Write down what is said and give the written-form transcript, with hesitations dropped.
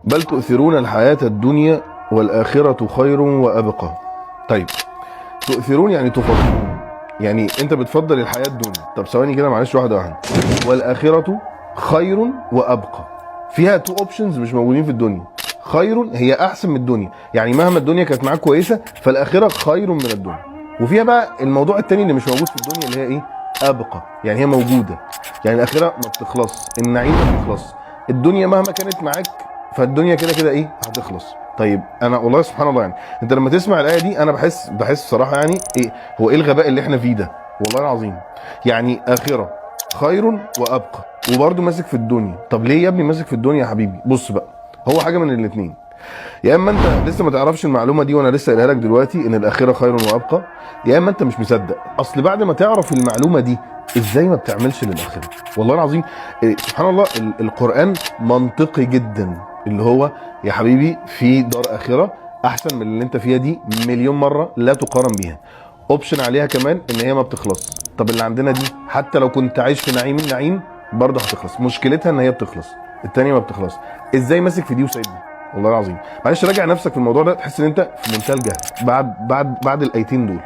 بل تؤثرون الحياة الدنيا والآخرة خير وأبقى. طيب تؤثرون يعني تفضلون، يعني انت بتفضل الحياة الدنيا. طب ثواني كده معلش، واحدة. والآخرة خير وأبقى، فيها تو اوبشنز مش موجودين في الدنيا. خير هي احسن من الدنيا، يعني مهما الدنيا كانت معاك كويسة فالآخرة خير من الدنيا. وفيها بقى الموضوع التاني اللي مش موجود في الدنيا اللي هي ايه؟ أبقى، يعني هي موجودة، يعني الآخرة ما بتخلص، النعيم ما بتخلص. الدنيا مهما كانت معاك فالدنيا كده كده ايه؟ هتخلص. طيب انا والله سبحان الله، يعني انت لما تسمع الايه دي انا بحس صراحه يعني ايه هو ايه الغباء اللي احنا فيه ده، والله العظيم. يعني اخره خير وابقى وبرضه ماسك في الدنيا. طب ليه يا ابني ماسك في الدنيا يا حبيبي؟ بص بقى، هو حاجه من الاثنين، يا اما انت لسه ما تعرفش المعلومه دي وانا لسه قايلها لك دلوقتي ان الاخره خير وابقى، يا اما انت مش مصدق. اصل بعد ما تعرف المعلومه دي ازاي ما بتعملش للاخره؟ والله العظيم سبحان الله القران منطقي جدا، اللي هو يا حبيبي في دار اخره احسن من اللي انت فيها دي مليون مره، لا تقارن بيها. اوبشن عليها كمان ان هي ما بتخلص. طب اللي عندنا دي حتى لو كنت عايش في نعيم النعيم برضه هتخلص، مشكلتها ان هي بتخلص، التانية ما بتخلص. ازاي ماسك في دي وسايبني؟ والله العظيم معلش راجع نفسك في الموضوع ده، تحس ان انت في منتهى الجهل بعد الايتين دول.